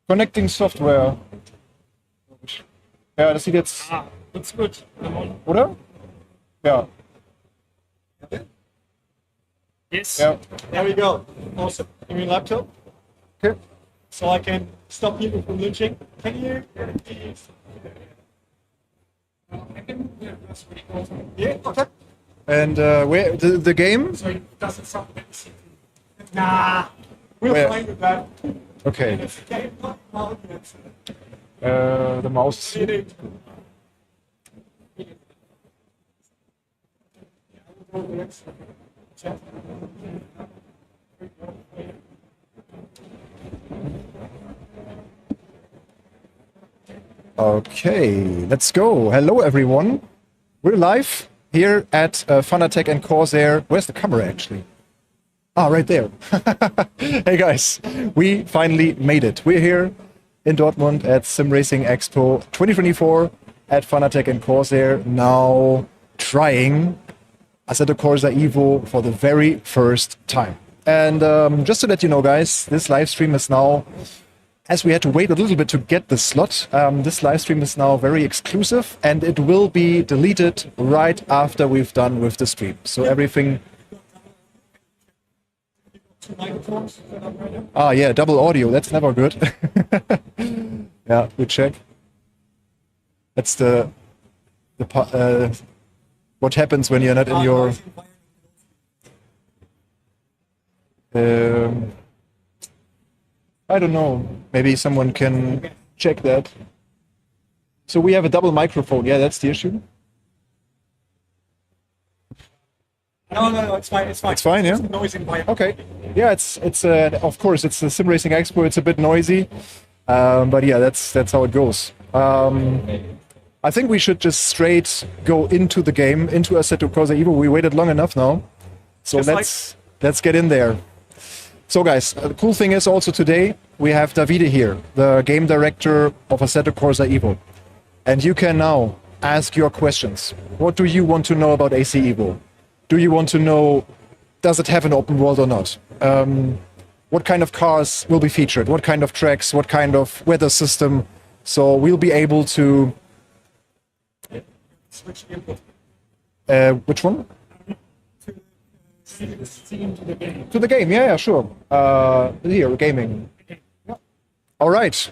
Connecting Software. Ja, das sieht jetzt... Looks good. Oder? Ja. Yes. Ja. There we go. Awesome. Give me a laptop. Okay. So I can stop people from lynching. Can you? Yeah, okay. And where the game? So it doesn't sound fancy. Nah. We'll Where? play with that. Okay. It's a game, not arguments. The mouse. Okay, let's go. Hello everyone. We're live here at Fanatec and Corsair. Where's the camera actually? Ah, right there. Hey guys, we finally made it. We're here in Dortmund at SimRacing Expo 2024 at Fanatec and Corsair, now trying Assetto Corsa EVO for the very first time. And just to let you know, guys, this live stream is now, as we had to wait a little bit to get the slot, this live stream is now very exclusive and it will be deleted right after we've done with the stream. So everything... Ah, yeah, double audio, that's never good. Yeah, we check. That's the what happens when you're not in your... I don't know. Maybe someone can check that. So we have a double microphone. Yeah, that's the issue. No, it's fine. It's fine. It's fine, yeah? It's a noisy environment. Okay. Yeah, it's of course it's the SimRacing Expo. It's a bit noisy, but yeah, that's how it goes. I think we should just straight go into the game, into Assetto Corsa EVO. We waited long enough now, so let's get in there. So guys, the cool thing is also today we have Davide here, the game director of Assetto Corsa EVO. And you can now ask your questions. What do you want to know about AC Evo? Do you want to know, does it have an open world or not? What kind of cars will be featured? What kind of tracks? What kind of weather system? So we'll be able to... Switch input. Which one? To the game. To the game, yeah, sure. Here, gaming. All right.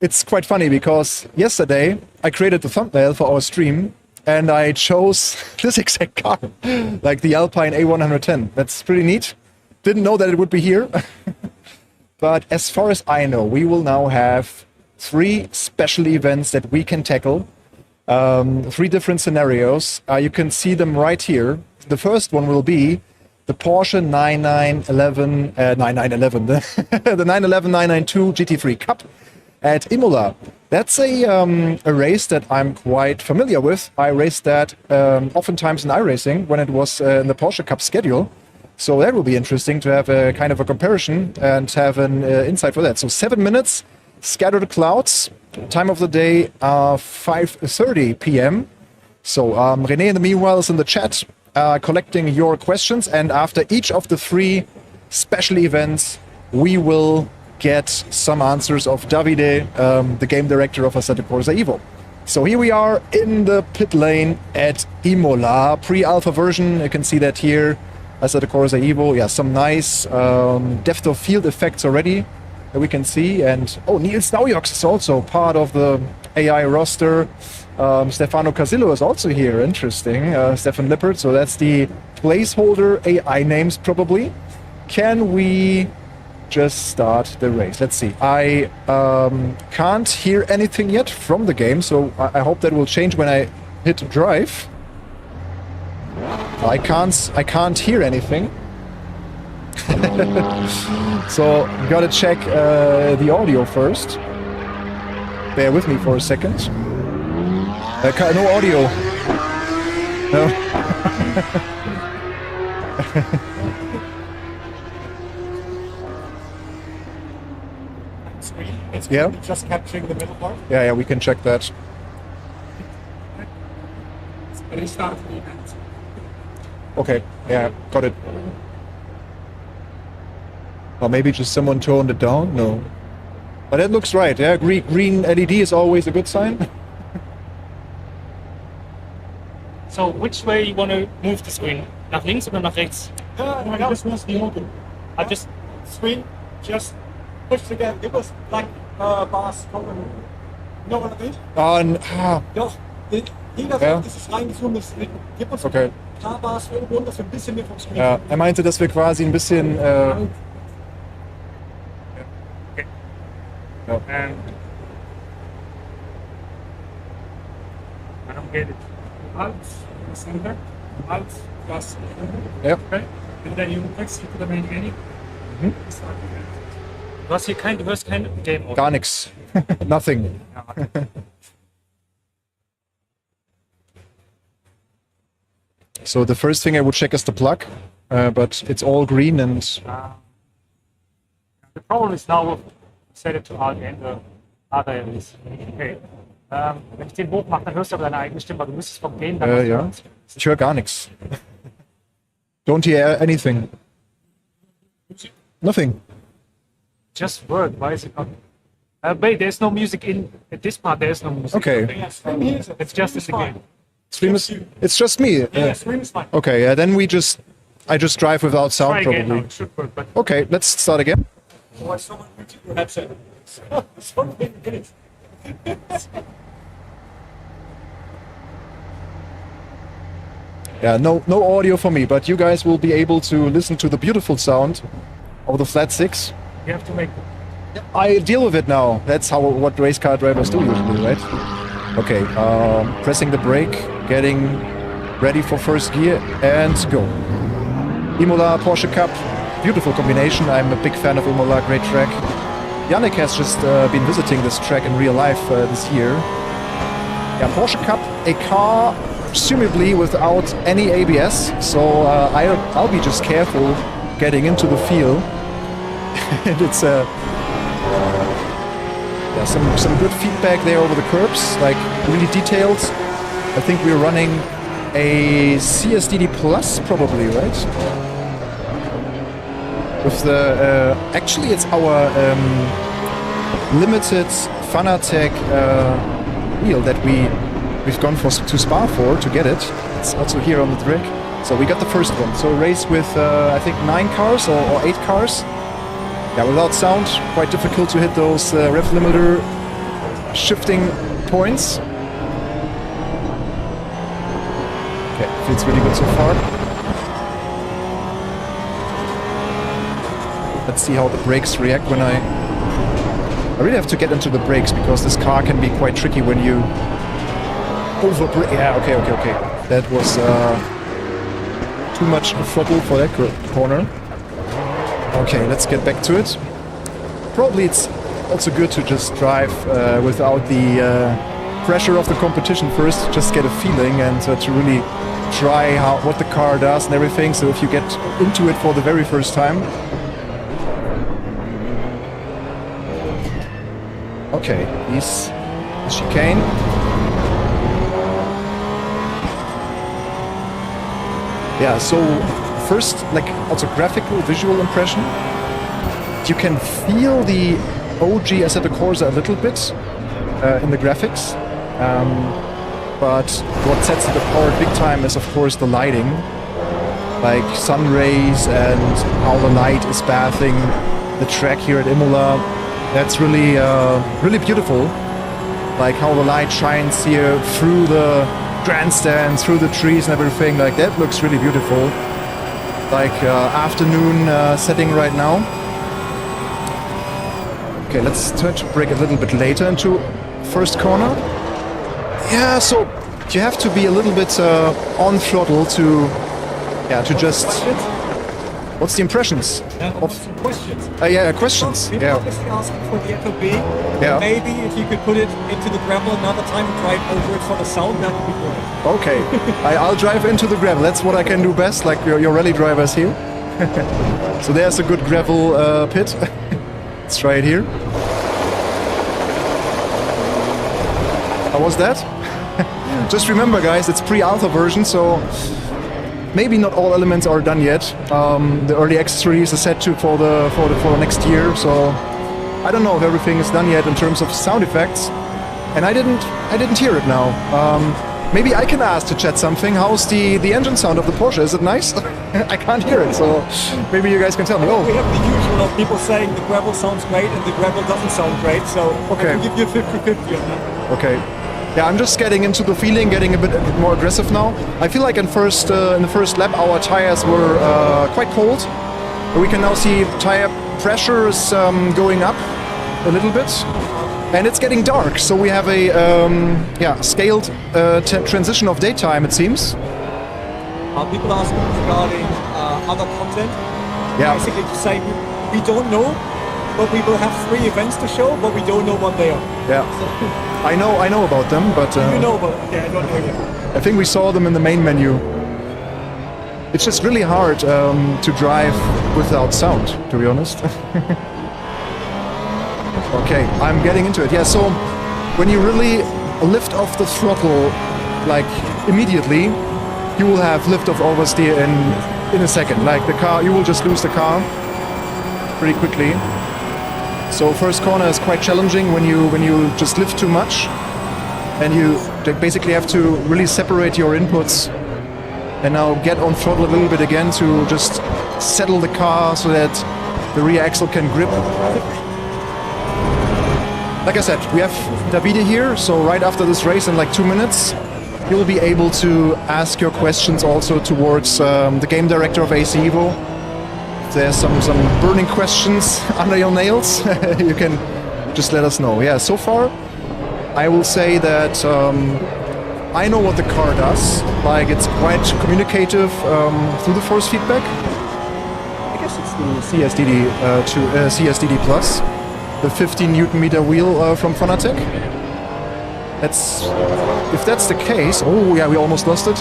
It's quite funny because yesterday I created the thumbnail for our stream and I chose this exact car, like the Alpine A110. That's pretty neat. Didn't know that it would be here. But as far as I know, we will now have 3 special events that we can tackle. 3 different scenarios. You can see them right here. The first one will be the Porsche 9911, the 911 992 GT3 Cup at Imola. That's a race that I'm quite familiar with. I raced that oftentimes in iRacing when it was in the Porsche Cup schedule. So that will be interesting to have a kind of a comparison and have an insight for that. So 7 minutes, scattered clouds, time of the day 5:30 p.m. So René in the meanwhile is in the chat collecting your questions, and after each of the 3 special events we will get some answers of Davide, the game director of Assetto Corsa EVO. So here we are in the pit lane at Imola, pre-alpha version. You can see that here, Assetto Corsa EVO. Yeah, some nice depth of field effects already that we can see. And oh, Niels Naujoks is also part of the AI roster. Stefano Casillo is also here. Interesting. Stefan Lippert. So that's the placeholder AI names probably. Can we just start the race? Let's see. I can't hear anything yet from the game, so I hope that will change when I hit drive. I can't hear anything. So gotta check the audio first. Bear with me for a second. No audio. No. It's Yeah. just capturing the middle part. Yeah, we can check that. And it starts the event. Okay, yeah, got it. Or maybe just someone toned it down? No. But that looks right, yeah? Green LED is always a good sign. So which way you want to move the screen? Nach links oder nach rechts? This was the order. I just Screen, just push together. It was like bars coming. You know what I mean? Doch, jeder Ja. sagt, das ist reingezogen, das gibt uns Okay. ein paar Bars irgendwo, dass wir ein bisschen mehr vom Screen Ja, er meinte, dass wir quasi ein bisschen... okay. Ja. I don't get it. Alt, das Ende. Alt, das Ende. Ja. Okay? And then you exit to the main menu. Du hörst kein Game Audio. Gar nichts. Nothing. Ja, warte. So the first thing I would check is the plug, but it's all green and The problem is now set it to alt and the other areas. Okay. Wenn ich den hochmache, dann hörst du aber deine eigene Stimme, aber du müsstest vom Game dann was ja. hören. Ich höre gar nichts. Don't hear anything. Nothing. Just word, why is it not? Wait, there's no music in at this part. There's no music. Okay. It's just in the game. Stream is, it's just me. Yeah, screen is fine. Okay, yeah, then I just drive without sound Try again. probably. Now. It should work, but Okay, let's start again. Oh, I saw my YouTube headset. Something good. Yeah, no audio for me, but you guys will be able to listen to the beautiful sound of the flat six. you have to make. I deal with it now. That's what race car drivers do usually, right? Okay, pressing the brake, getting ready for first gear, and go. Imola, Porsche Cup, beautiful combination. I'm a big fan of Imola, great track. Yannick has just been visiting this track in real life this year. Yeah, Porsche Cup, a car presumably without any ABS, so I'll be just careful getting into the field. And it's yeah, some good feedback there over the curbs, like really detailed. I think we're running a CSDD Plus probably, right? With the actually it's our limited Fanatec wheel that we've gone to Spa for to get it. It's also here on the track. So we got the first one. So race with I think 9 cars or 8 cars. Yeah, without sound, quite difficult to hit those rev limiter shifting points. Okay, feels really good so far. Let's see how the brakes react when I really have to get into the brakes because this car can be quite tricky when you over-brake. Yeah, okay. That was too much throttle for that corner. Okay, let's get back to it. Probably it's also good to just drive without the pressure of the competition first, just get a feeling and to really try what the car does and everything. So if you get into it for the very first time. Okay, he's chicane. Yeah, so first, like also graphical, visual impression. You can feel the OG Assetto Corsa a little bit in the graphics, but what sets it apart big time is of course the lighting, like sun rays and how the light is bathing the track here at Imola. That's really really beautiful, like how the light shines here through the grandstand, through the trees and everything. Like that looks really beautiful. Like afternoon setting right now. Okay, let's turn to brake a little bit later into first corner. Yeah, so you have to be a little bit on throttle to just. What's the impressions? Some questions. Yeah, questions. People Yeah. obviously asking for the FOB. Yeah. Maybe if you could put it into the gravel another time and drive over it for the sound, that would be great. Okay, I'll drive into the gravel. That's what I can do best, like your rally drivers here. So there's a good gravel pit. Let's try it here. How was that? Just remember, guys, it's pre-alpha version, so maybe not all elements are done yet. The early access release is set to for the next year, so I don't know if everything is done yet in terms of sound effects. And I didn't hear it now. Maybe I can ask to chat something. How's the engine sound of the Porsche? Is it nice? I can't hear it, so maybe you guys can tell me. Oh, we have the usual of people saying the gravel sounds great and the gravel doesn't sound great, so okay. I can give you 50-50 on that. Okay. Yeah, I'm just getting into the feeling, getting a bit more aggressive now. I feel like in the first lap our tires were quite cold. We can now see tire pressure is going up a little bit. And it's getting dark, so we have a scaled transition of daytime, it seems. People asking regarding other content. Yeah. Basically to say we don't know, but we will have 3 events to show, but we don't know what they are. Yeah. I know about them, but you know, but yeah, I don't know yet. I think we saw them in the main menu. It's just really hard to drive without sound, to be honest. Okay, I'm getting into it. Yeah, so when you really lift off the throttle, like immediately, you will have lift-off oversteer in a second. Like the car, you will just lose the car pretty quickly. So first corner is quite challenging when you just lift too much, and you basically have to really separate your inputs and now get on throttle a little bit again to just settle the car so that the rear axle can grip. Like I said, we have Davide here, so right after this race in like 2 minutes, you'll be able to ask your questions also towards the game director of AC Evo. If there's some burning questions under your nails, you can just let us know. Yeah, so far, I will say that I know what the car does. Like, it's quite communicative through the force feedback. I guess it's the CSDD Plus. The 15 Newton meter wheel from Fanatec. If that's the case, oh yeah, we almost lost it.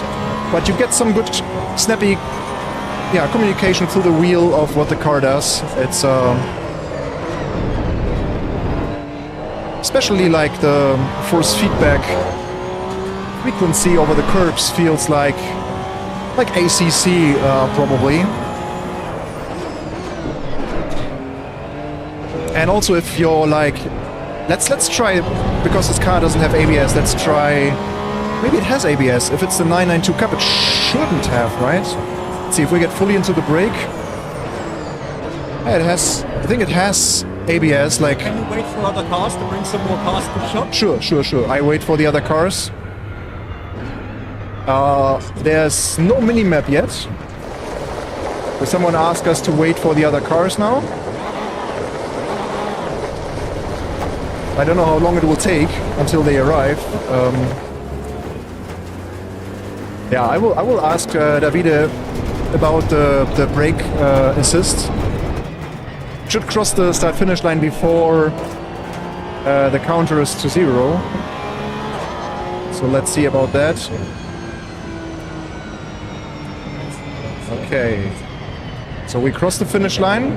But you get some good, snappy, communication through the wheel of what the car does. It's especially like the force feedback frequency over the curbs feels like ACC probably. And also if you're like, let's try, because this car doesn't have ABS, let's try, maybe it has ABS. If it's the 992 Cup, it shouldn't have, right? Let's see if we get fully into the brake. Yeah, it has, I think it has ABS, like... Can you wait for other cars to bring some more cars to the shop? Sure. I wait for the other cars. There's no mini-map yet. Will someone ask us to wait for the other cars now? I don't know how long it will take until they arrive. I will ask Davide about the brake assist. Should cross the start-finish line before the counter is to 0. So let's see about that. Okay. So we cross the finish line.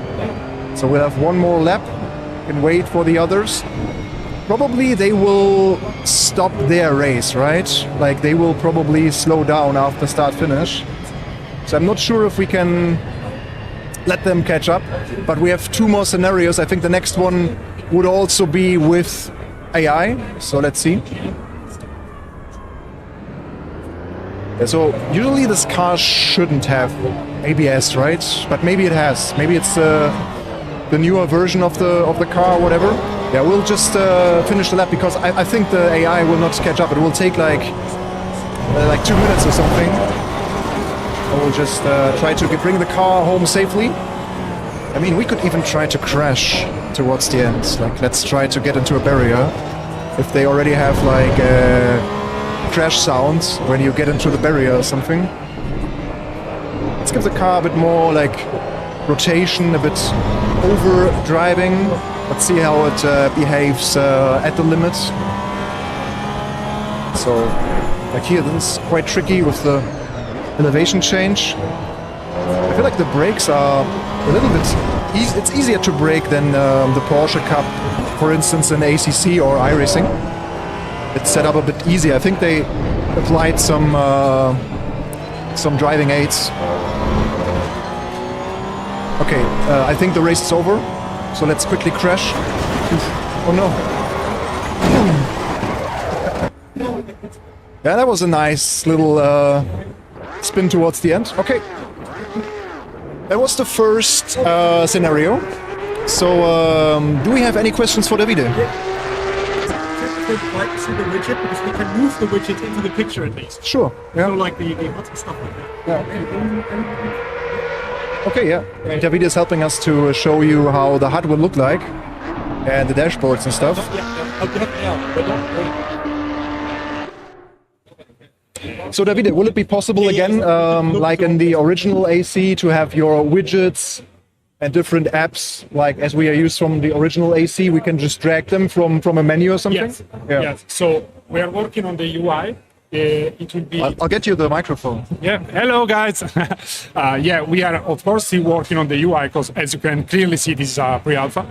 So we'll have one more lap. We can wait for the others. Probably they will stop their race, right? Like they will probably slow down after start-finish. So I'm not sure if we can let them catch up, but we have 2 more scenarios. I think the next one would also be with AI, so let's see. Yeah, so usually this car shouldn't have ABS, right? But maybe it has. Maybe it's the newer version of the car or whatever. Yeah, we'll just finish the lap because I think the AI will not catch up. It will take like 2 minutes or something. We'll just try to bring the car home safely. I mean, we could even try to crash towards the end. Like, let's try to get into a barrier. If they already have like crash sounds when you get into the barrier or something. Let's give the car a bit more like rotation, a bit over driving. Let's see how it behaves at the limit. So, like here, this is quite tricky with the elevation change. I feel like the brakes are a little bit it's easier to brake than the Porsche Cup, for instance, in ACC or iRacing. It's set up a bit easier. I think they applied some some driving aids. Okay, I think the race is over, so let's quickly crash. Oh no. Yeah, that was a nice little spin towards the end. Okay. That was the first scenario. So, do we have any questions for Davide? Like to see the widget, because we can move the widget into the picture at least. Sure. Yeah. So like the HUD and stuff like that. Yeah. Okay, yeah. Davide is helping us to show you how the HUD will look like and the dashboards and stuff. So Davide, will it be possible again, like in the original AC, to have your widgets and different apps, like as we are used from the original AC, we can just drag them from a menu or something? Yes. Yeah. Yes. So we are working on the UI. It will be. I'll get you the microphone. Yeah. Hello, guys. Yeah, we are of course still working on the UI because, as you can clearly see, this is a pre-alpha.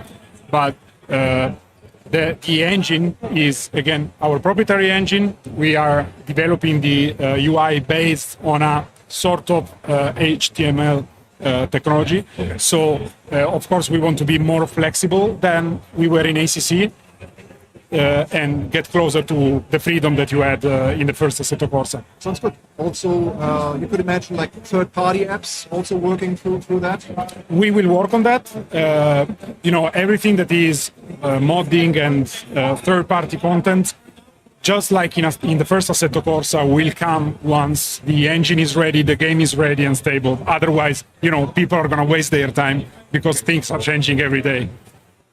But the engine is again our proprietary engine. We are developing the UI based on a sort of HTML. Technology. Okay. So, of course, we want to be more flexible than we were in ACC and get closer to the freedom that you had in the first Assetto Corsa. Sounds good. Also, you could imagine like third-party apps also working through that? We will work on that. Everything that is modding and third-party content, just like in the first Assetto Corsa, will come once the engine is ready, the game is ready and stable. Otherwise, people are going to waste their time because things are changing every day.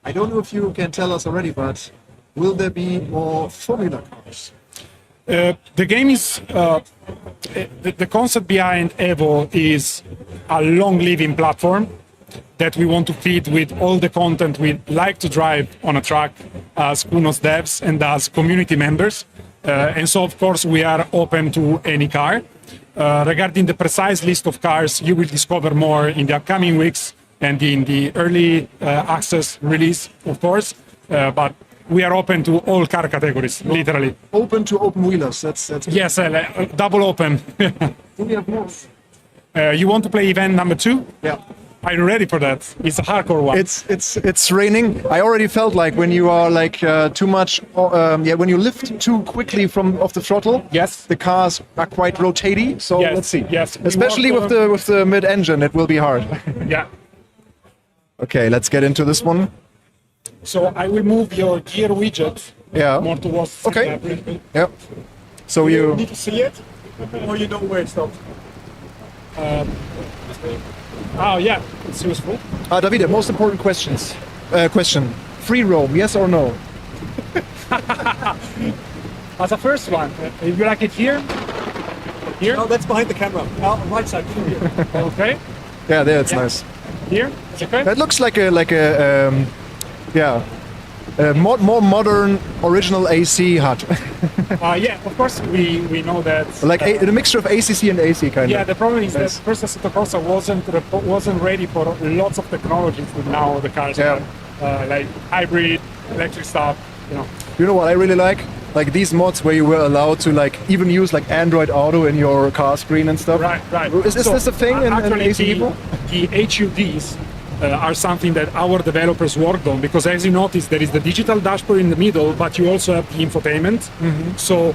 I don't know if you can tell us already, but will there be more Formula cars? The game is, the concept behind Evo is a long-living platform that we want to feed with all the content we like to drive on a track as Kunos devs and as community members. And so, of course, we are open to any car. Regarding the precise list of cars, you will discover more in the upcoming weeks and in the early access release, of course. But we are open to all car categories, literally. Open to open-wheelers, that's Yes, double open. Do we have more? You want to play event number 2? Yeah. Are you ready for that? It's a hardcore one. It's raining. I already felt like when you are like too much, when you lift too quickly off the throttle. Yes. The cars are quite rotatey. So yes. let's see. Yes. Especially with the mid-engine, it will be hard. Yeah. Okay, let's get into this one. So I will move your gear widget. Yeah. More towards. Okay. Yeah. So you need to see it, or you know where it stops. Oh yeah, it's useful. Davide, most important question. Free roam, yes or no? As a first one, you like it here? Here? No, that's behind the camera. Right side. Here. Okay. Yeah, there it's nice. Here? It's okay? That looks like a more modern original AC HUD. Yeah, of course we know that. Like a mixture of ACC and AC kind of. Yeah, the problem is that first Assetto Corsa wasn't ready for lots of technologies that now the cars are, like hybrid, electric stuff. You know what I really like? Like these mods where you were allowed to like even use like Android Auto in your car screen and stuff. Right. Is this a thing in AC Evo? The HUDs are something that our developers worked on, because as you notice, there is the digital dashboard in the middle, but you also have the infotainment. Mm-hmm. So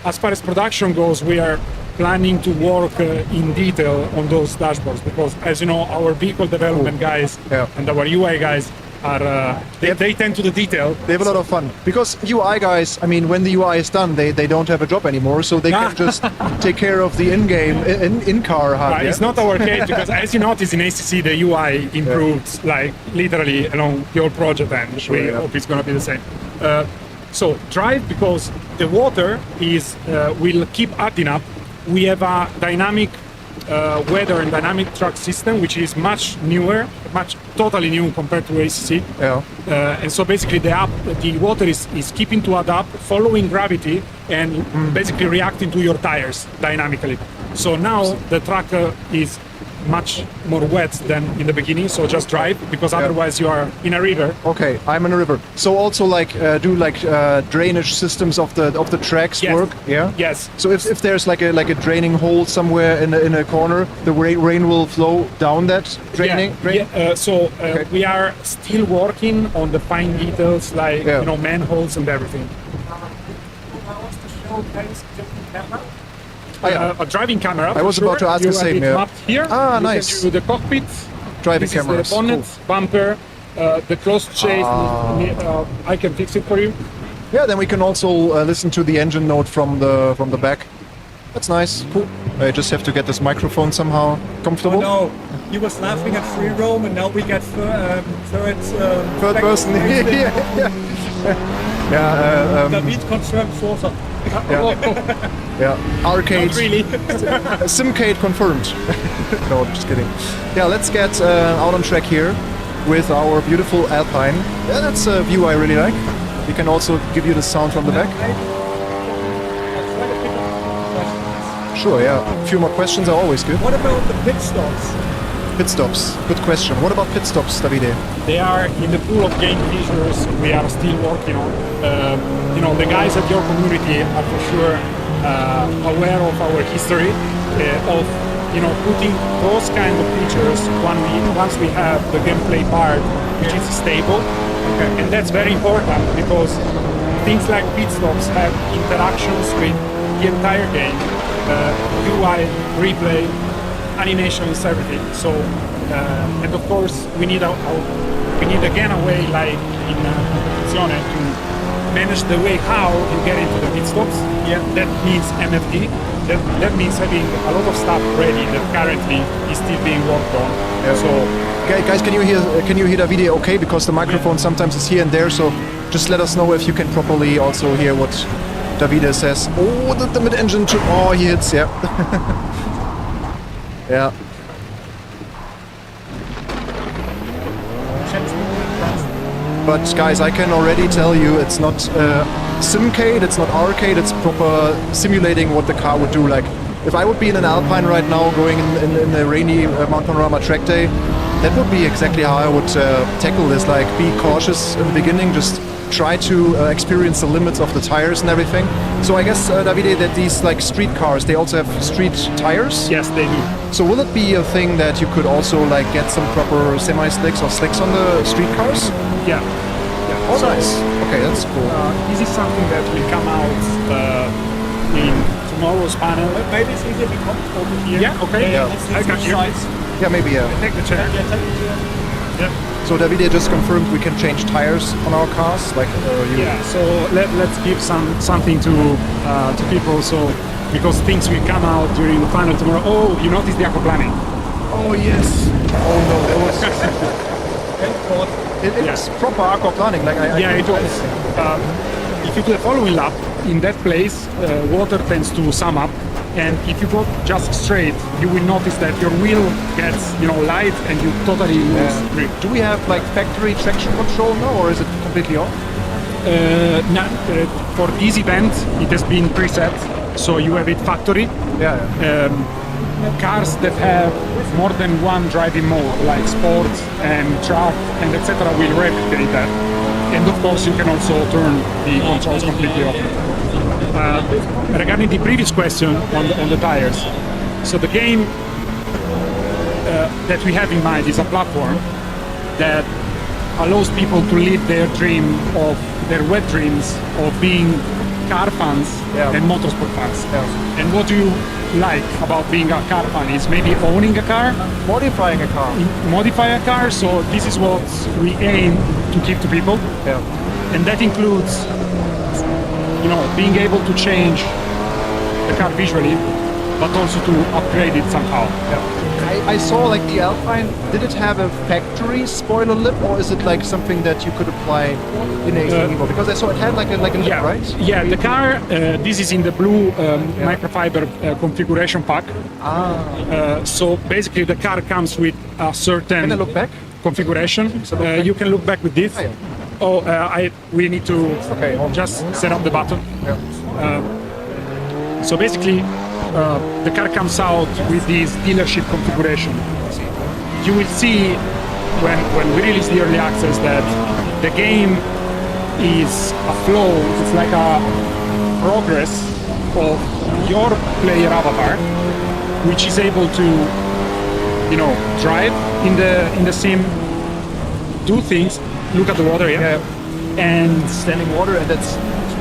as far as production goes, we are planning to work in detail on those dashboards, because as you know, our vehicle development guys and our UI guys are they tend to the detail. They have a lot of fun, because UI guys, I mean, when the UI is done, they don't have a job anymore, so they can just take care of the in-game, in-car HUD. Right, it's not our case, because as you notice in ACC, the UI improved like literally along your project, and we hope it's going to be the same. So drive, because the water is will keep adding up. We have a dynamic weather and dynamic track system, which is much newer, totally new compared to ACC. Yeah. And so basically the water is keeping to adapt, following gravity, and basically reacting to your tires dynamically. So now the track is much more wet than in the beginning, so just drive, because otherwise you are in a river. Okay, I'm in a river. So also like do like drainage systems of the tracks work? Yeah. Yes. So if there's like a draining hole somewhere in a corner, the rain will flow down that drain? We are still working on the fine details, like manholes and everything. A driving camera. I was about to ask the same. Mapped here. Ah, you nice. Can do the cockpit. Driving cameras. The bonnet, bumper, the closed chase. I can fix it for you. Yeah, then we can also listen to the engine note from the back. That's nice. Cool. I just have to get this microphone somehow comfortable. Oh, no, he was laughing at free roam, and now we get third person. David confirmed fourth. Yeah, arcade. Not really. Simcade confirmed. No, just kidding. Yeah, let's get out on track here with our beautiful Alpine. Yeah, that's a view I really like. We can also give you the sound from the back. Sure, yeah. A few more questions are always good. What about the pit stops? Pit stops. Good question. What about pit stops, Davide? They are in the pool of game features we are still working on. The guys at your community are for sure aware of our history of putting those kind of features once we have the gameplay part, which is stable. Okay. And that's very important because things like pit stops have interactions with the entire game, UI, replay, animations, everything. So, and of course, we need again a way like in Competizione to manage the way how you get into the pit stops. Yeah. That means MFD. That means having a lot of stuff ready that currently is still being worked on. Yeah. So, guys, can you hear Davide okay? Because the microphone sometimes is here and there. So, just let us know if you can properly also hear what Davide says. Oh, the mid-engine too. Oh, he hits. Yeah. Yeah. But guys, I can already tell you it's not simcade, it's not arcade, it's proper simulating what the car would do. Like, if I would be in an Alpine right now going in a rainy Mount Panorama track day, that would be exactly how I would tackle this. Like, be cautious in the beginning, just try to experience the limits of the tires and everything. So I guess, Davide, that these like street cars, they also have street tires? Yes, they do. So will it be a thing that you could also like get some proper semi-slicks or slicks on the street cars? Yeah. Oh, so, nice. Okay, that's cool. This is something that will come out in tomorrow's panel. Maybe it's easier to come over here. Yeah, okay. Yeah. I got you. Yeah, maybe, yeah. Take the chair. Yeah. So Davide just confirmed we can change tires on our cars, like Yeah. So let's give something to people. So because things will come out during the panel tomorrow. Oh, you noticed the aquaplaning? Oh yes. Oh no, that was. It was proper aquaplaning. Like it was. If you do the following lap in that place, water tends to sum up. And if you go just straight, you will notice that your wheel gets, light and you totally lose grip. Do we have like factory traction control now, or is it completely off? For this event, it has been preset, so you have it factory. Yeah. Cars that have more than one driving mode, like sports and track and etc., will replicate that. And of course, you can also turn the controls completely off. Regarding the previous question on the tires, so the game that we have in mind is a platform that allows people to live their wet dreams of being car fans and motorsport fans. Yeah. And what do you like about being a car fan is maybe owning a car, modifying a car. Modify a car. So this is what we aim to give to people. Yeah. And that includes being able to change the car visually, but also to upgrade it somehow. Yeah. I saw like the Alpine, did it have a factory spoiler lip, or is it like something that you could apply in AC Evo? Because I saw it had like a lip, right? Yeah, the car, this is in the blue microfiber configuration pack. So basically the car comes with a certain Can I look back? configuration. You can look back with this. We need to just set up the button. So basically, the car comes out with this dealership configuration. you will see when we release the early access that the game is a flow. It's like a progress of your player avatar, which is able to, you know, drive in the sim, do things, look at the water, and Standing water, and that's.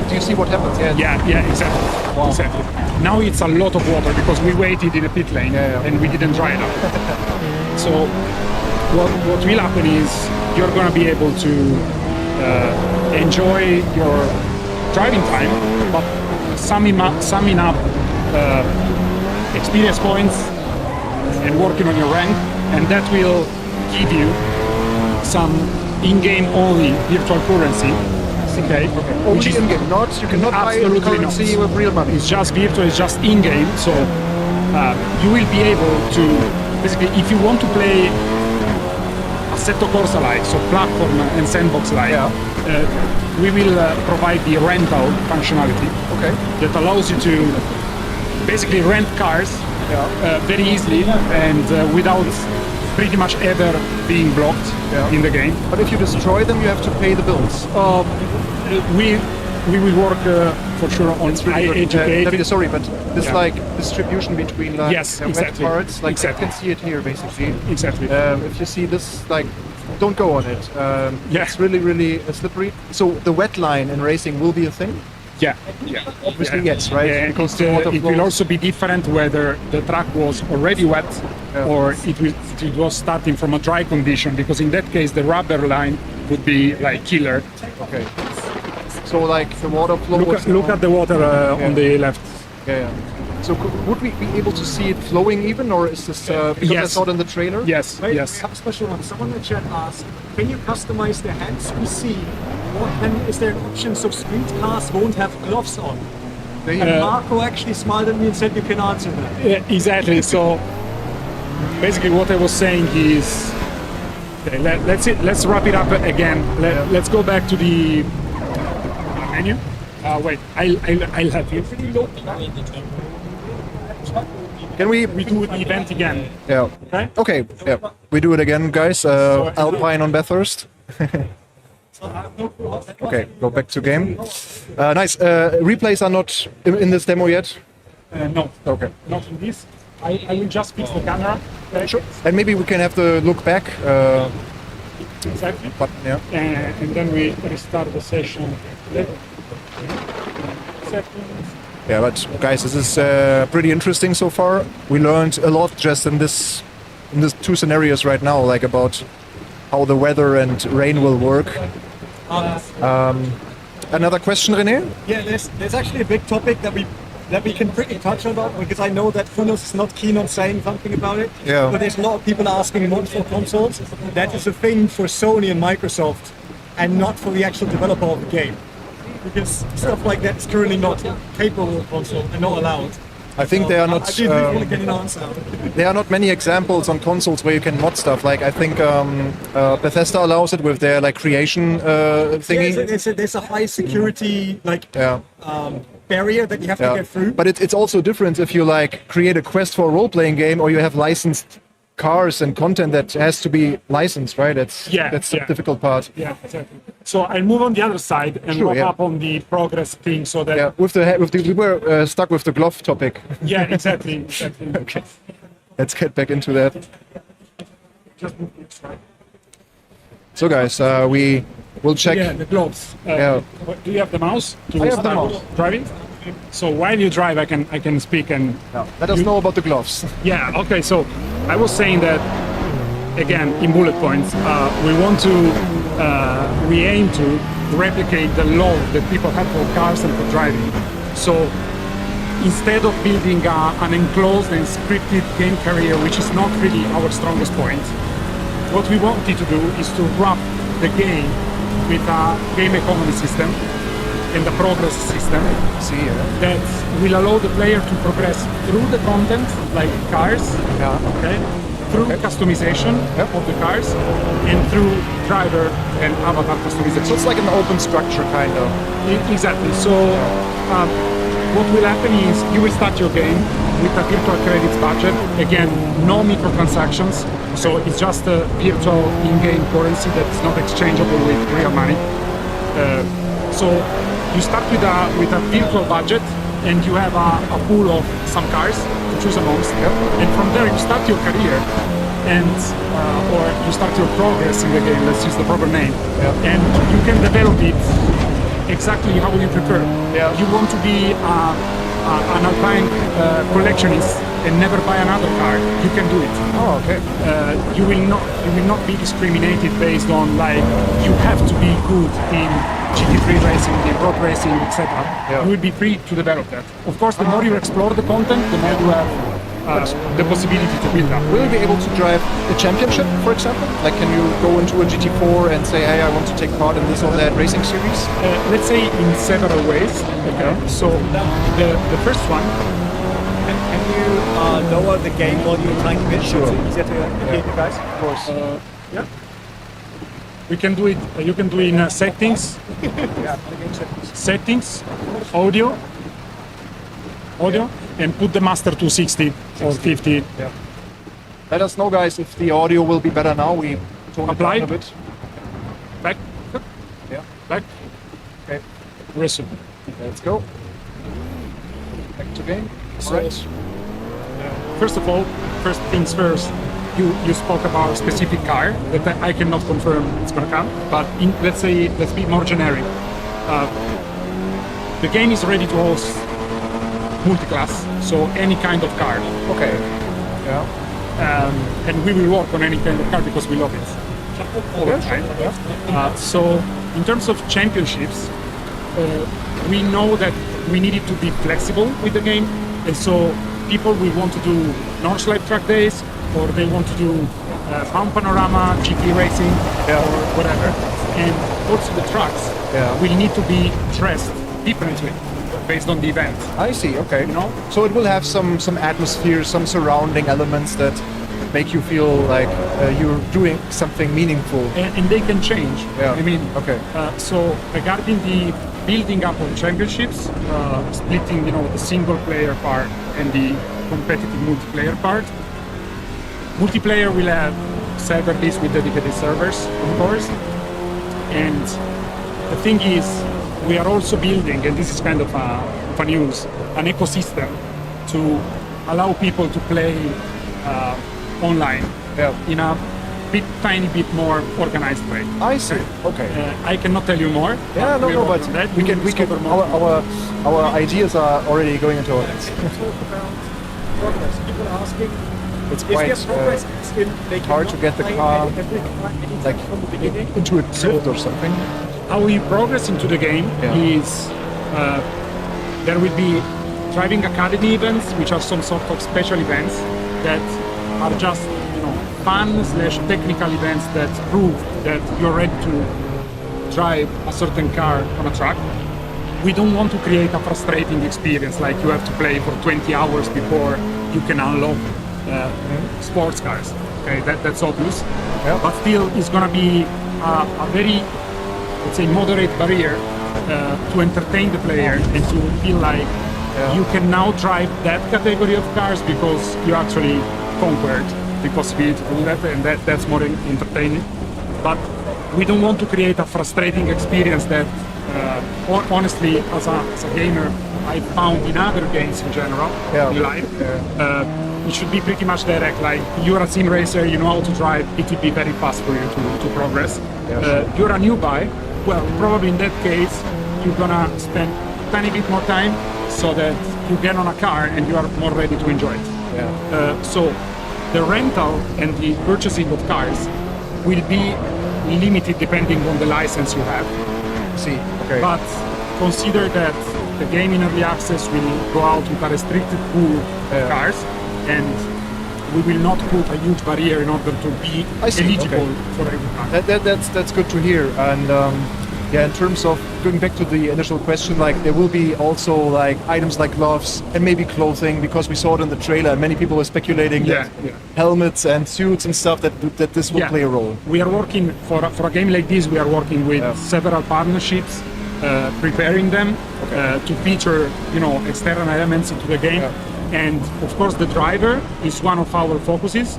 Do you see what happens? yeah, exactly. Wow. Exactly. Now it's a lot of water because we waited in a pit lane and we didn't dry it up. So what will happen is you're going to be able to enjoy your driving time, but summing up experience points and working on your rank, and that will give you some in-game only virtual currency. Okay. Only in-game, you cannot buy currency with real money. It's just virtual, it's just in-game. So you will be able to, basically, if you want to play Assetto Corsa like, so platform and sandbox like, we will provide the rental functionality that allows you to basically rent cars very easily and without pretty much ever being blocked in the game. But if you destroy them, you have to pay the bills. We will work for sure on Davide, sorry, but this like distribution between like wet parts, like you can see it here basically. Exactly. If you see this, like, don't go on it. It's really slippery. So the wet line in racing will be a thing. Obviously, yes, right? Yeah, because it will also be different whether the track was already wet or it was starting from a dry condition, because in that case the rubber line would be like killer. Okay. So like the water flow. Look at the water on the left. So would we be able to see it flowing even, or is this because that's not in the trailer? Yes. Wait, I have a special one. Someone in the chat asked, can you customize the hands we see? Or is there an option so street cars won't have gloves on? And Marco actually smiled at me and said you can answer that. Yeah, exactly. So basically what I was saying is, let's wrap it up again. Let's go back to the menu. Wait, I'll help you. Can we do the event again? Yeah. Okay. Yeah. We do it again, guys. Alpine on Bathurst. Okay, go back to game. Nice. Replays are not in this demo yet? No. Okay. Not in this. I will just fix the camera. Sure. And maybe we can have the look back. Exactly. But, and then we restart the session. Yeah, but guys, this is pretty interesting so far. We learned a lot just in these two scenarios right now, like about how the weather and rain will work. Another question, René? Yeah, there's actually a big topic that we can quickly touch on, because I know that Kunos is not keen on saying something about it. Yeah. But there's a lot of people asking mods for consoles. That is a thing for Sony and Microsoft, and not for the actual developer of the game. Because stuff like that is currently not capable of console and not allowed. I think there are not. I did really want to get an answer. There are not many examples on consoles where you can mod stuff. Like I think Bethesda allows it with their like creation thingy. Yeah, there's a high security barrier that you have to get through. But it's also different if you like create a quest for a role-playing game, or you have licensed cars and content that has to be licensed, right? That's the difficult part. Yeah, exactly. So I'll move on the other side and wrap up on the progress thing, so that we were stuck with the glove topic. Yeah, exactly. Okay, let's get back into that. Just move this side. So guys, we will check. Yeah, the gloves. Do you have the mouse? I have the mouse. Driving. So while you drive, I can speak and let us know about the gloves. Yeah. Okay. So I was saying that again in bullet points. We aim to replicate the love that people have for cars and for driving. So instead of building an enclosed and scripted game career, which is not really our strongest point, what we wanted to do is to wrap the game with a game economy system and a progress system that will allow the player to progress through the content, like cars, through customization of the cars, and through driver and avatar customization. So it's like an open structure, kind of. Exactly. So what will happen is you will start your game with a virtual credits budget. Again, no microtransactions, so it's just a virtual in-game currency that's not exchangeable with real money. So you start with a virtual budget, and you have a pool of some cars to choose amongst, and from there you start your career, and or you start your progress in the game. Let's use the proper name, and you can develop it exactly how you prefer. You want to be an Alpine collectionist and never buy another car, you can do it. Oh, okay. You will not be discriminated based on like you have to be good in GT3 racing, in road racing, etc. You will be free to develop that. Of course, the more you explore the content, the more you have the possibility to build up. Will you be able to drive the championship, for example? Like, can you go into a GT4 and say, hey, I want to take part in this or that racing series? Let's say in several ways. Okay. So the first one. Can you lower the game volume a tiny bit? Sure. So it's easier to hear you guys? Of course. Yeah. We can do it. You can do it in settings. Settings, audio, and put the master to 60 or 50. Yeah. Let us know, guys, if the audio will be better now. We tone it down a bit. Back. Yeah. Back. Okay. Resume. Let's go. Back to game. So, first of all, first things first. You spoke about a specific car that I cannot confirm it's going to come, but let's be more generic. The game is ready to host multi-class, so any kind of car. Okay. Yeah. And we will work on any kind of car because we love it all the time. So in terms of championships, we know that we needed to be flexible with the game, and so people will want to do Nordschleife track days, or they want to do Panorama, GT racing, or whatever. And also the trucks will need to be dressed differently based on the event. I see, okay. You know? So it will have some atmosphere, some surrounding elements that make you feel like you're doing something meaningful. And they can change. Yeah. I mean, okay. So regarding the building up of championships, splitting, the single player part and the competitive multiplayer part. Multiplayer will have servers with dedicated servers, of course. And the thing is, we are also building, and this is kind of a news, an ecosystem to allow people to play online in a tiny bit more organized way. I see. Okay. I cannot tell you more. Yeah, no, but that. we can. Our ideas are already going into it. Talk about progress. People are asking. It's quite hard to get the car like into a drift or something. How we progress into the game is there will be driving academy events, which are some sort of special events that are just fun/technical events that prove that you're ready to drive a certain car on a track. We don't want to create a frustrating experience like you have to play for 20 hours before you can unlock sports cars. Okay, that's obvious. Yeah. But still, it's going to be a very, let's say, moderate barrier to entertain the player and to feel like you can now drive that category of cars because you actually conquered the possibility to do that, and that's more entertaining. But we don't want to create a frustrating experience that, honestly, as a gamer, I found in other games in general, in life. It should be pretty much direct, like you're a sim racer, you know how to drive, it will be very fast for you to progress. You're a newbie, well, probably in that case, you're gonna spend a tiny bit more time so that you get on a car and you are more ready to enjoy it. So the rental and the purchasing of cars will be limited depending on the license you have. See, okay. But consider that the game in early access will go out with a restricted pool of cars, and we will not put a huge barrier in order to be eligible for every car. That's good to hear. And in terms of going back to the initial question, like there will be also like items like gloves and maybe clothing, because we saw it in the trailer and many people were speculating that helmets and suits and stuff that this will play a role. We are working for a game like this. We are working with several partnerships. preparing them to feature, external elements into the game. And of course, the driver is one of our focuses.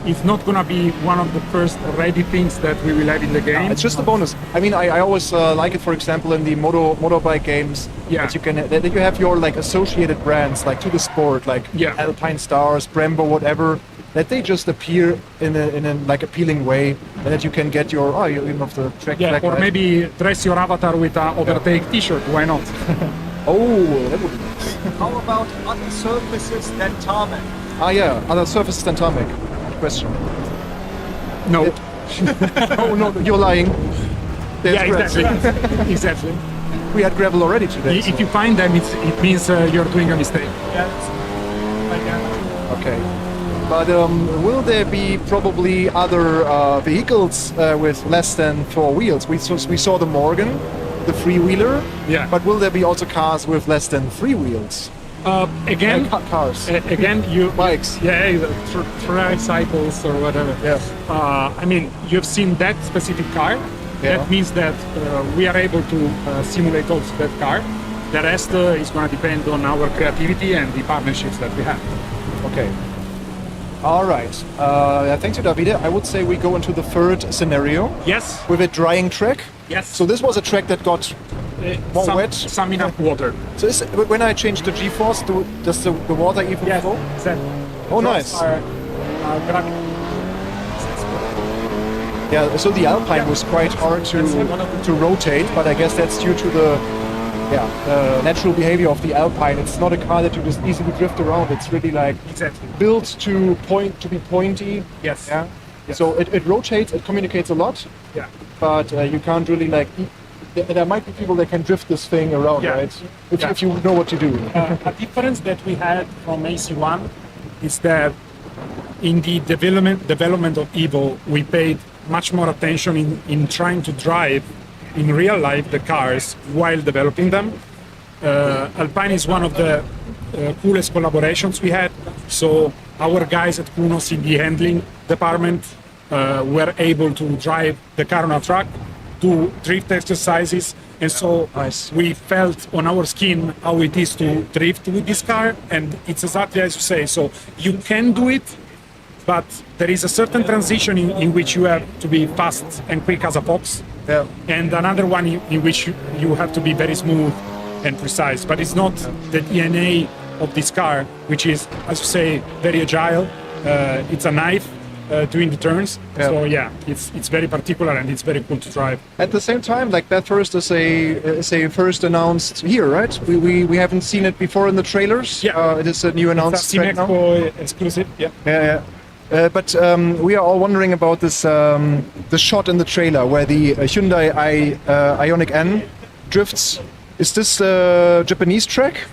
It's not going to be one of the first ready things that we will have in the game. It's just a bonus. I mean, I always like it, for example, in the motorbike games, that you have your like associated brands, like to the sport, like Alpine Stars, Brembo, whatever, that they just appear in a like appealing way, and that you can get your you even have the track. Or maybe dress your avatar with an overtake T-shirt. Why not? Oh, that would be nice. How about other surfaces than tarmac? Other surfaces than tarmac. Good question. No. Oh no, you're lying. There's Exactly. Exactly. We had gravel already today. If you find them, it means you're doing a mistake. Okay. But will there be probably other vehicles with less than 4 wheels? We saw the Morgan, the freewheeler. Yeah. But will there be also cars with less than 3 wheels? Again, cars. Again, Bikes. tricycles or whatever. Yes. I mean, you've seen that specific car. Yeah. That means that we are able to simulate also that car. The rest is going to depend on our creativity and the partnerships that we have. Okay. All right. Thanks to Davide. I would say we go into the third scenario. Yes. With a drying track. Yes. So this was a track that got more wet. Some enough water. So when I change the G-force, does the water even flow? Exactly. Oh, nice. Are gravity. Yeah, so the Alpine was quite hard to rotate, but I guess that's due to the natural behavior of the Alpine. It's not a car that you just easily drift around. It's really like built to be pointy. Yes. Yeah. Yes. So it rotates, it communicates a lot. Yeah. But you can't really like. There might be people that can drift this thing around, right? If you know what to do. A difference that we had from AC1 is that in the development of Evo, we paid much more attention in trying to drive in real life the cars while developing them. Alpine is one of the coolest collaborations we had. So our guys at Kunos in the handling department were able to drive the car on a track, do drift exercises, and so we felt on our skin how it is to drift with this car, and it's exactly as you say. So you can do it, but there is a certain transition in which you have to be fast and quick as a fox, and another one in which you have to be very smooth and precise. But it's not the DNA of this car, which is, as you say, very agile. It's a knife doing the turns. So it's very particular and it's very cool to drive. At the same time, like Bathurst is a first announced here, right? We haven't seen it before in the trailers. It is a new announced. It's a Expo exclusive. But we are all wondering about this the shot in the trailer where the Hyundai Ioniq N drifts. Is this a Japanese track,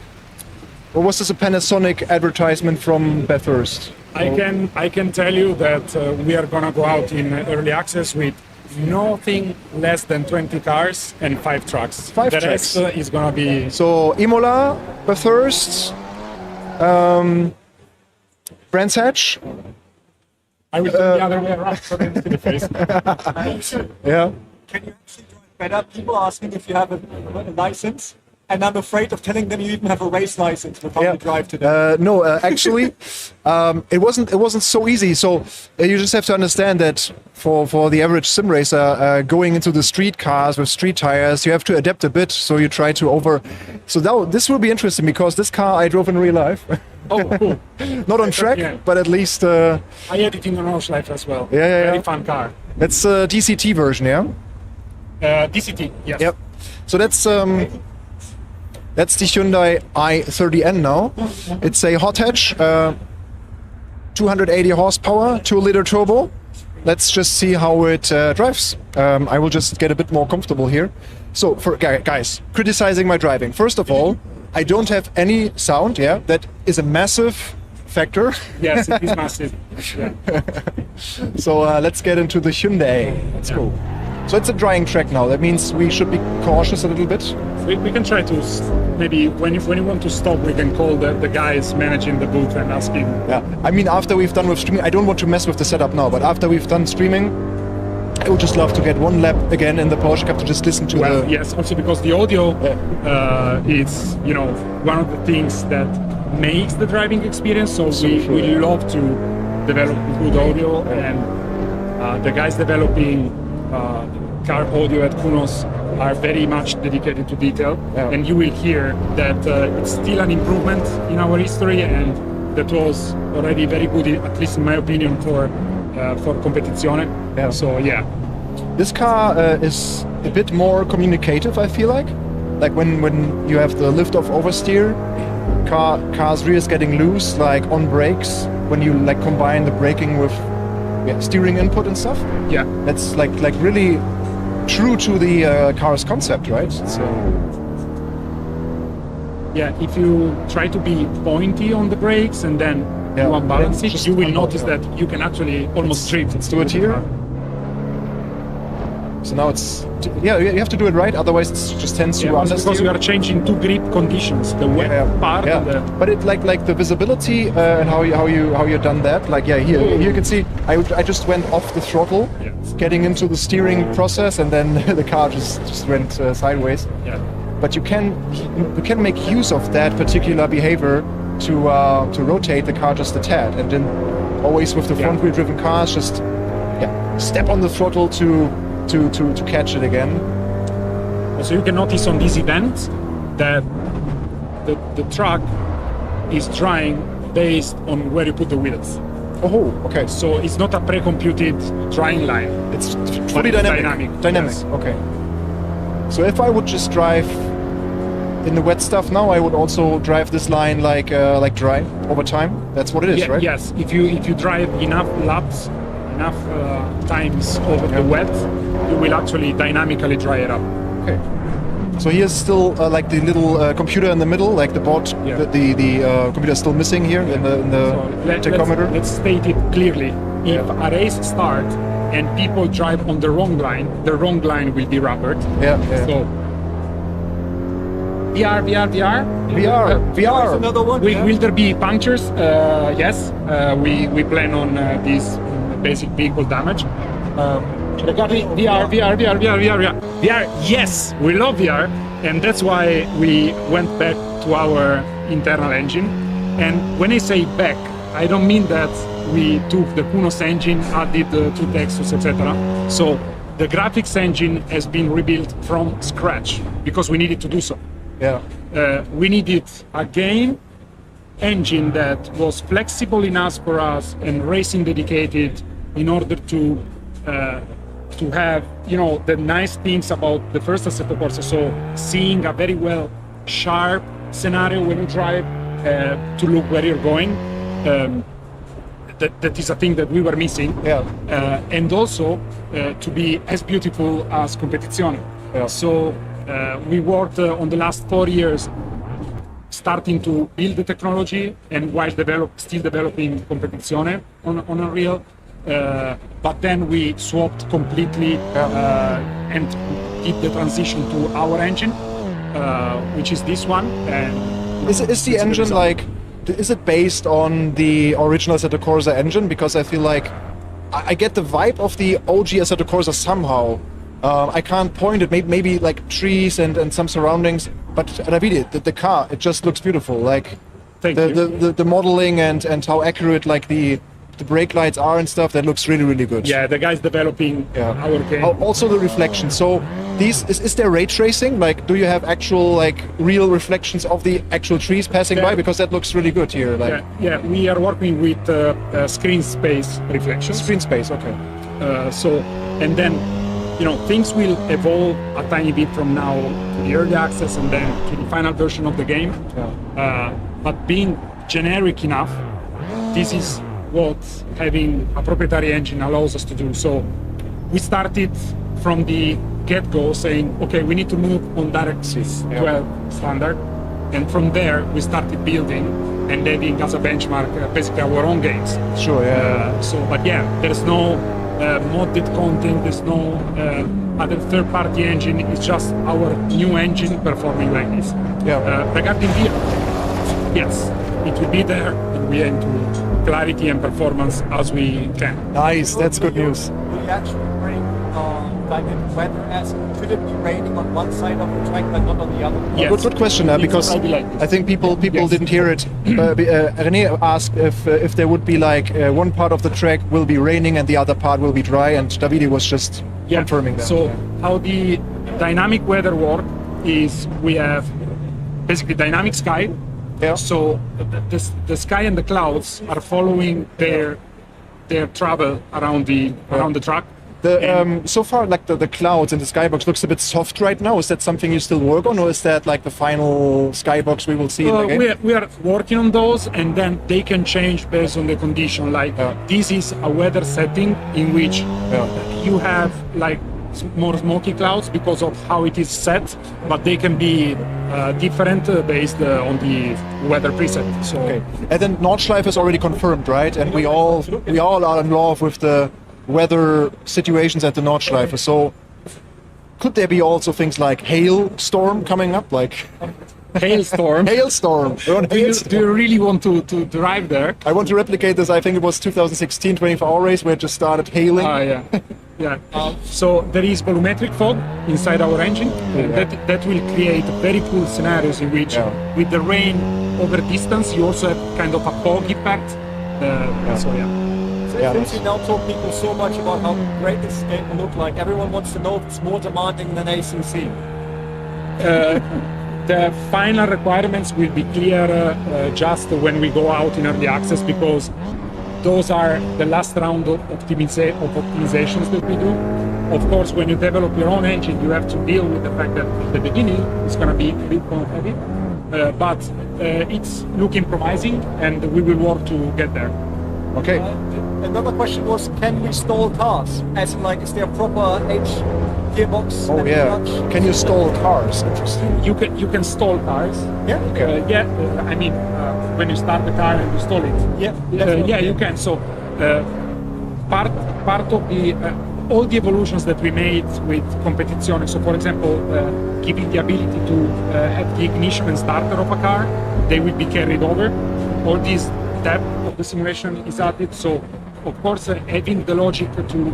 or was this a Panasonic advertisement from Bathurst? I can tell you that we are gonna go out in early access with nothing less than 20 cars and 5 trucks. The rest is gonna be so Imola, Bathurst, Brands Hatch. I will do the other way around so they see the face. Yeah. Can you actually drive better? People are asking if you have a license, and I'm afraid of telling them you even have a race license with how you drive today. No, actually, it wasn't so easy. So you just have to understand that for the average sim racer, going into the street cars with street tires, you have to adapt a bit. So you try to So now this will be interesting because this car I drove in real life. Oh, cool. Not on track, but at least. I had it in an Orange Life as well. Very fun car. That's a DCT version, yeah? DCT, yes. Yep. So that's the Hyundai i30N now. It's a hot hatch, 280 horsepower, 2-liter turbo. Let's just see how it drives. I will just get a bit more comfortable here. So, for guys, criticizing my driving. First of all, I don't have any sound, that is a massive factor. Yes, it is massive. So let's get into the Hyundai. Let's go. So it's a drying track now. That means we should be cautious a little bit. We can try to, maybe when you want to stop, we can call the guys managing the booth and ask him. Yeah, I mean, after we've done with streaming, I don't want to mess with the setup now, but after we've done streaming, I would just love to get one lap again in the Porsche Cup to just listen to Well, the... yes, also because the audio is, one of the things that makes the driving experience. So we love to develop good audio, and the guys developing car audio at Kunos are very much dedicated to detail. Yeah. And you will hear that it's still an improvement in our history, and that was already very good, at least in my opinion, for competizione. Yeah. So yeah. This car is a bit more communicative, I feel like. Like when you have the lift-off oversteer, car's rear is getting loose, like on brakes, when you like combine the braking with steering input and stuff. Yeah. That's like really true to the car's concept, right? So yeah, if you try to be pointy on the brakes and then you unbalance it, you will notice that you can actually almost drift. let's do it here. So now it's, you have to do it right, otherwise it just tends to Also understeer. because we are changing two grip conditions, the wet part and the... But it like the visibility and how you done that. Like here you can see I just went off the throttle, getting into the steering process, and then the car just went sideways. Yeah. But you can make use of that particular behavior to rotate the car just a tad, and then always with the front wheel driven cars just step on the throttle to catch it again. So you can notice on these events that the truck is drying based on where you put the wheels. Oh, okay. So it's not a pre-computed drying line. It's fully dynamic. Yes. Okay. So if I would just drive in the wet stuff now, I would also drive this line like dry over time. That's what it is, right? Yes. If you drive enough laps, enough times over the wet, you will actually dynamically dry it up. Okay. So here's still like the little computer in the middle, like the board. The computer is still missing here in the tachometer. Let's state it clearly. If a race starts and people drive on the wrong line will be rubbered. Yeah. So VR. Another one. Will there be punctures? Yes. We plan on this basic vehicle damage. Regarding VR, yes, we love VR, and that's why we went back to our internal engine. And when I say back, I don't mean that we took the Kunos engine, added the two Texas, etc. So the graphics engine has been rebuilt from scratch because we needed to do so. Yeah. We needed a game engine that was flexible enough for us and racing dedicated in order to have the nice things about the first Assetto Corsa. So seeing a very well sharp scenario when you drive to look where you're going. That is a thing that we were missing. Yeah. And also to be as beautiful as competizione. Yeah. So we worked on the last 4 years starting to build the technology and while still developing competizione on Unreal. But then we swapped completely and did the transition to our engine, which is this one. And is the engine like? Is it based on the original Assetto Corsa engine? Because I feel like I get the vibe of the OG Assetto Corsa somehow. I can't point it. Maybe like trees and some surroundings. But Davide, the car, it just looks beautiful. Like the modeling and how accurate like the brake lights are and stuff, that looks really, really good. Yeah, the guys developing our game. Also the reflection. So is there ray tracing? Like, do you have actual like real reflections of the actual trees passing by? Because that looks really good here. Like, yeah, we are working with screen space reflections. Screen space, okay. And then things will evolve a tiny bit from now to the early access and then to the final version of the game. But being generic enough, this is what having a proprietary engine allows us to do. So we started from the get-go saying, okay, we need to move on DirectX 12 standard. And from there, we started building and adding as a benchmark basically our own games. Sure, But there's no modded content, there's no other third-party engine, it's just our new engine performing like this. Regarding VR, yes, it will be there, and we aim to clarity and performance as we can. Nice, that's good news. We actually bring dynamic weather as could it be raining on one side of the track but not on the other? Yes. Good question, because It's like this. I think people Yes. didn't hear it. René asked if there would be like one part of the track will be raining and the other part will be dry, and Davide was just confirming that. So how the dynamic weather work is we have basically dynamic sky. Yeah. So the sky and the clouds are following their travel around the track. So far, like the clouds in the skybox looks a bit soft right now. Is that something you still work on, or is that like the final skybox we will see in the game? We are working on those, and then they can change based on the condition. Like this is a weather setting in which you have like more smoky clouds because of how it is set, but they can be different based on the weather preset. So Okay. And then Nordschleife is already confirmed, right? And we all are in love with the weather situations at the Nordschleife. So could there be also things like hailstorm coming up, like hailstorm. hailstorm? Do you really want to drive there? I want to replicate this. I think it was 2016 24-hour race where it just started hailing. Yeah. Yeah. So there is volumetric fog inside our engine. That will create very cool scenarios in which, with the rain over distance, you also have kind of a fog impact. So Since you now told people so much about how great this game will look like, everyone wants to know if it's more demanding than ACC. The final requirements will be clear just when we go out in early access, because those are the last round of optimizations that we do. Of course, when you develop your own engine, you have to deal with the fact that at the beginning it's going to be a bit more heavy, but it's looking promising, and we will work to get there. Okay. Another question was, can we stall cars? As in, like, is there a proper H gearbox? Oh and yeah. clutch? Can you stall cars? Interesting. You can stall cars. Yeah. I mean, when you start the car and you stall it. Yeah. You can. So part of the all the evolutions that we made with Competizione. So, for example, giving the ability to have the ignition and starter of a car, they will be carried over. All these depth of the simulation is added. So, of course, having the logic to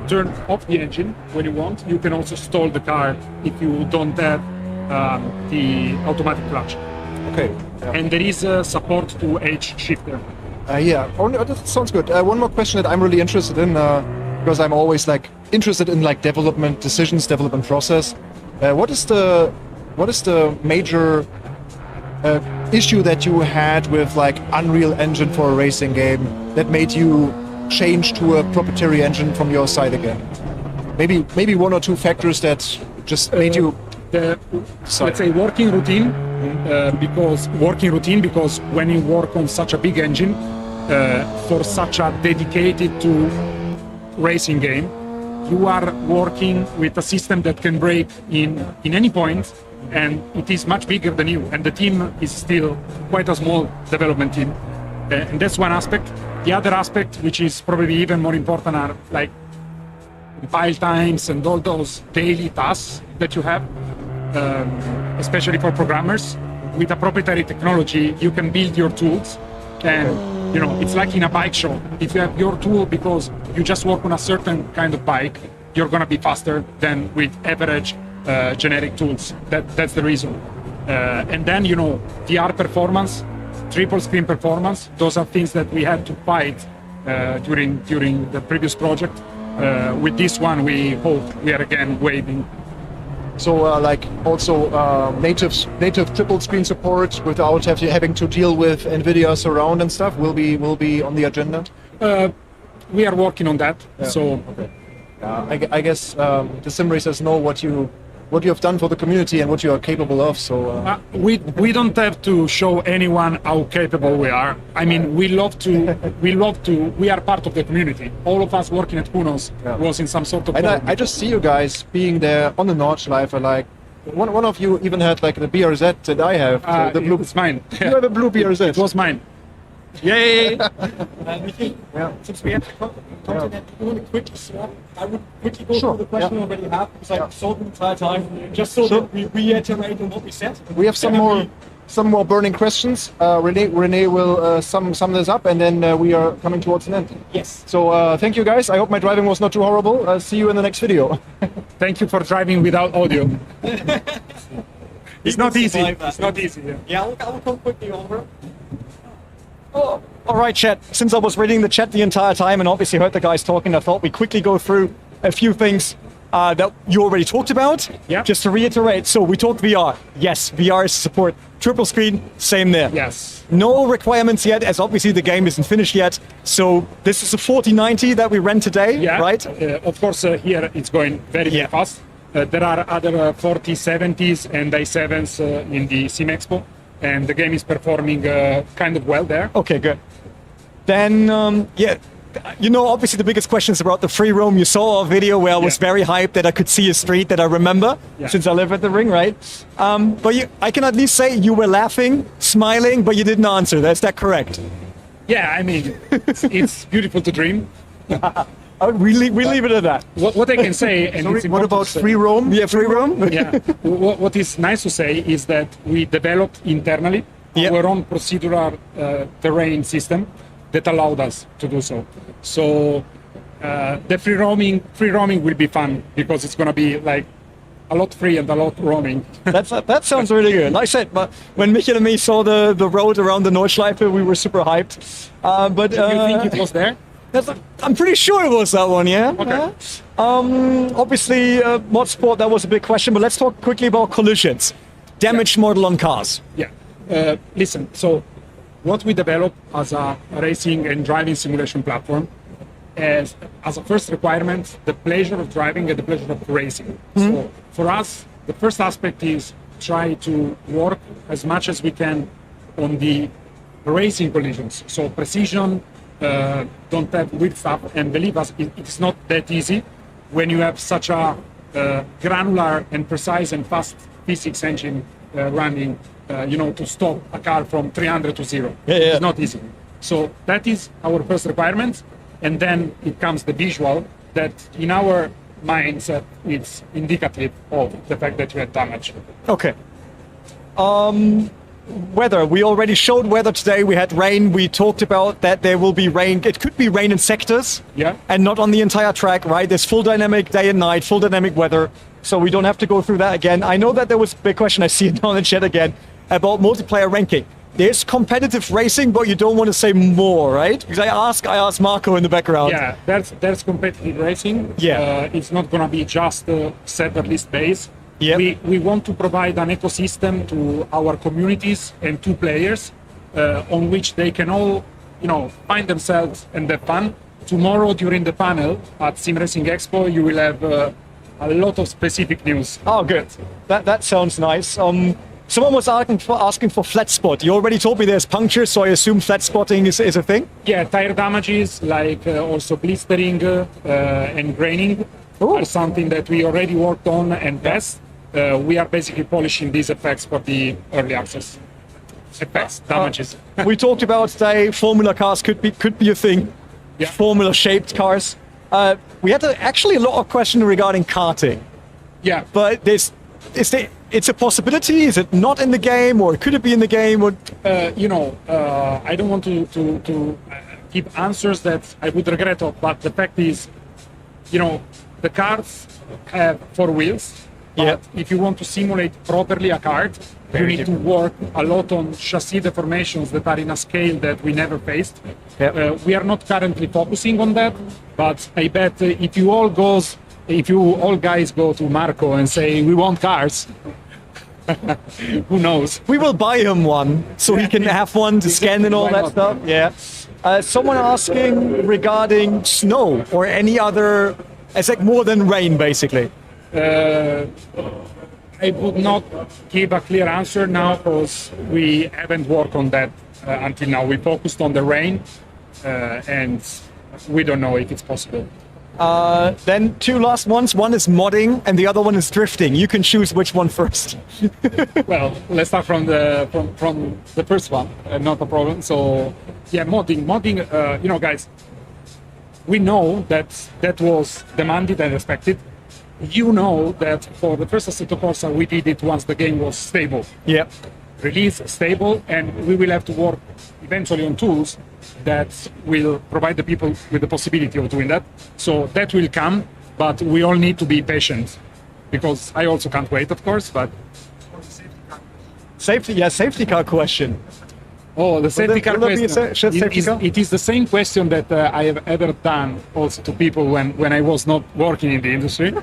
turn off the engine when you want, you can also stall the car if you don't have the automatic clutch. Okay. And there is support to H shifter. That sounds good. One more question that I'm really interested in, because I'm always like interested in like development decisions, development process. What is the major issue that you had with like Unreal Engine for a racing game that made you change to a proprietary engine from your side again? Maybe one or two factors that just made you. Let's say working routine, because when you work on such a big engine for such a dedicated to racing game, you are working with a system that can break in any point, and it is much bigger than you, and the team is still quite a small development team, and that's one aspect. The other aspect, which is probably even more important, are like compile times and all those daily tasks that you have, especially for programmers. With a proprietary technology, you can build your tools, and it's like in a bike shop. If you have your tool because you just work on a certain kind of bike, you're gonna be faster than with average generic tools. That's the reason. And then VR performance, triple screen performance. Those are things that we had to fight during the previous project. With this one, we hope we are again waving. So like also native triple screen support without having to deal with NVIDIA surround and stuff will be on the agenda. We are working on that. Yeah. So okay. I guess the sim racers know what you have done for the community and what you are capable of. So we don't have to show anyone how capable we are. I mean, we love to. We are part of the community. All of us working at Kunos was in some sort of. And I just see you guys being there on the Nordschleife. Like one of you even had like the BRZ that I have. The blue. It's mine. You have a blue BRZ. It was mine. Yay! Since we have to continent, I want to quickly swap. I would quickly go through the question we already have, because I saw the entire time, just so that we reiterate on what we said. We have some more. some more burning questions. Renee will sum this up, and then we are coming towards an end. Yes. So thank you guys. I hope my driving was not too horrible. See you in the next video. Thank you for driving without audio. It's not easy. It's not easy. Yeah, I'll come quickly over. Oh, all right, chat. Since I was reading the chat the entire time and obviously heard the guys talking, I thought we'd quickly go through a few things that you already talked about. Yeah. Just to reiterate, so we talked VR. Yes, VR is support. Triple screen, same there. Yes. No requirements yet, as obviously the game isn't finished yet. So this is a 4090 that we rent today, Yeah. right? Of course, here it's going very fast. There are other 4070s and i7s in the Sim Expo, and the game is performing kind of well there. Okay, good. Then, you know, obviously the biggest question is about the free roam. You saw a video where I was very hyped that I could see a street that I remember since I live at the ring, right? But I can at least say you were laughing, smiling, but you didn't answer. Is that correct? Yeah, I mean, it's beautiful to dream. We leave it at that. What I can say, and Sorry, it's what important about to say- free roam? Yeah, free roam? Yeah. What is nice to say is that we developed internally our own procedural terrain system that allowed us to do so. So the free roaming will be fun because it's going to be like a lot free and a lot roaming. That sounds really good. Like I said, but when Michael and me saw the road around the Nordschleife, we were super hyped. But You think it was there? I'm pretty sure it was that one, yeah. Okay. Obviously, mod sport, that was a big question, but let's talk quickly about collisions. Damage model on cars. Yeah. Listen, so what we developed as a racing and driving simulation platform as a first requirement, the pleasure of driving and the pleasure of racing. So for us, the first aspect is try to work as much as we can on the racing collisions. So precision, don't have weird stuff, and believe us, it's not that easy when you have such a granular and precise and fast physics engine running, to stop a car from 300 to 0. It's not easy. So that is our first requirement, and then it comes the visual that in our mindset it's indicative of the fact that you had damage. Okay. Weather. We already showed weather today. We had rain. We talked about that there will be rain. It could be rain in sectors. Yeah. And not on the entire track, right? There's full dynamic day and night, full dynamic weather. So we don't have to go through that again. I know that there was a big question, I see it down in the chat again, about multiplayer ranking. There's competitive racing, but you don't want to say more, right? Because I asked Marco in the background. Yeah, there's competitive racing. Yeah. It's not going to be just a server list base. Yep. We want to provide an ecosystem to our communities and to players on which they can all, find themselves and have fun. Tomorrow during the panel at SimRacing Expo, you will have a lot of specific news. Oh, good. That sounds nice. Someone was asking for flat spot. You already told me there's punctures, so I assume flat spotting is a thing? Yeah, tire damages, like also blistering and graining are something that we already worked on and test. We are basically polishing these effects for the early access. Effects, damages. We talked about today, Formula cars could be a thing. Yeah. Formula shaped cars. We had actually a lot of questions regarding karting. Yeah. But it's a possibility. Is it not in the game, or could it be in the game? Or I don't want to give answers that I would regret of, but the fact is, the cars have 4 wheels. But if you want to simulate properly a kart, you need to work a lot on chassis deformations that are in a scale that we never faced. We are not currently focusing on that, but I bet if you all guys go to Marco and say we want cars, who knows? we will buy him one so he can have one to scan and all that stuff. Yeah. Someone asking regarding snow or any other. It's like more than rain, basically. I would not give a clear answer now because we haven't worked on that until now. We focused on the rain and we don't know if it's possible. Then 2 last ones. One is modding and the other one is drifting. You can choose which one first. Well, let's start from the first one. Not a problem. So yeah, modding, guys, we know that was demanded and expected. You know that for the first Assetto Corsa, we did it once the game was stable. Yeah. release stable, and we will have to work eventually on tools that will provide the people with the possibility of doing that. So that will come, but we all need to be patient, because I also can't wait, of course, but... Safety car question. Oh, the safety car will there be a question. safety car? It is the same question that I have ever done also to people when I was not working in the industry.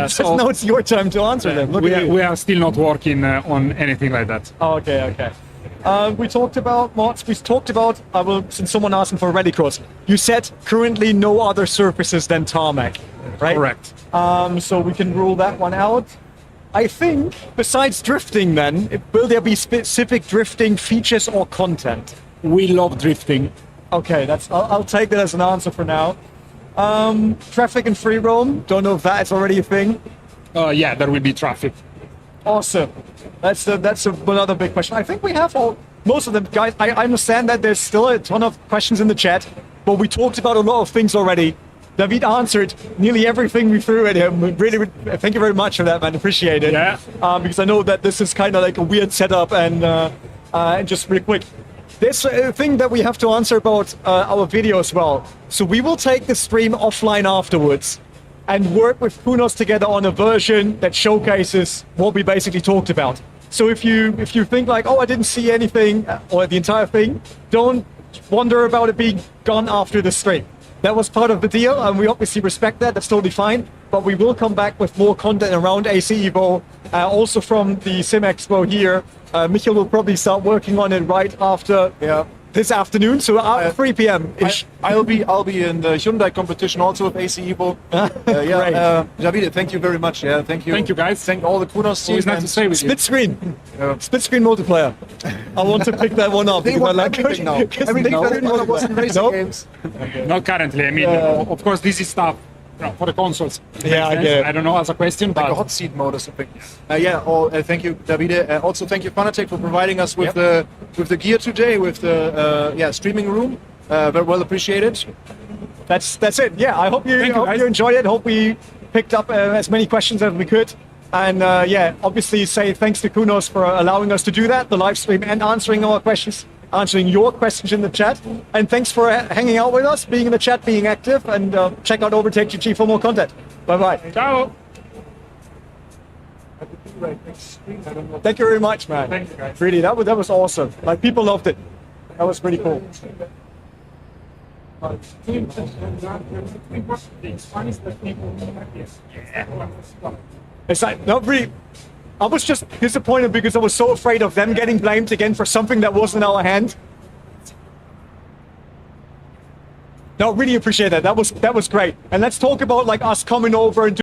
So now it's your time to answer them. Look at you. we are still not working on anything like that. Oh, okay. We talked about mods. We talked about, since someone asked me for rallycross, you said currently no other surfaces than tarmac, right? Correct. So we can rule that one out. I think, besides drifting then, will there be specific drifting features or content? We love drifting. Okay, I'll take that as an answer for now. Traffic and free roam, don't know if that's already a thing. Yeah, there will be traffic. Awesome. That's another big question. I think we have most of them, guys. I understand that there's still a ton of questions in the chat, but we talked about a lot of things already. David answered nearly everything we threw at him. Really, thank you very much for that, man. Appreciate it. Yeah. Because I know that this is kind of like a weird setup, and just really quick. There's a thing that we have to answer about our video as well. So we will take the stream offline afterwards and work with Kunos together on a version that showcases what we basically talked about. So if you think like, oh, I didn't see anything or the entire thing, don't wonder about it being gone after the stream. That was part of the deal, and we obviously respect that. That's totally fine. But we will come back with more content around AC Evo, also from the Sim Expo here. Michael will probably start working on it right after this afternoon, so at 3 p.m. -ish. I'll be in the Hyundai competition also with AC Evo. Davide, thank you very much. Yeah, thank you. Thank you, guys. Thank all the Kunos team. Always nice to stay with you. Split screen multiplayer. I want to pick that one up. They because want I like everything now. Everything that was in racing Nope. games. Not currently. I mean, of course, this is stuff for the consoles. Yeah, I get it. I don't know as a question, Like a but hot seat mode or something. Thank you, Davide. Also, thank you, Fanatec, for providing us with the gear today, with the streaming room. Very well appreciated. That's it. Yeah, I hope you guys. enjoyed it. Hope we picked up as many questions as we could. And obviously say thanks to Kunos for allowing us to do that, the live stream, and answering our questions, answering your questions in the chat. And thanks for hanging out with us, being in the chat, being active, and check out Overtake GG for more content. Bye-bye. ciao. Thank you very much, man. Thank you, guys. Really, that was awesome. Like, people loved it. That was pretty cool. It's like, not really. I was just disappointed because I was so afraid of them getting blamed again for something that wasn't in our hand. No, really appreciate that. That was great. And let's talk about like us coming over and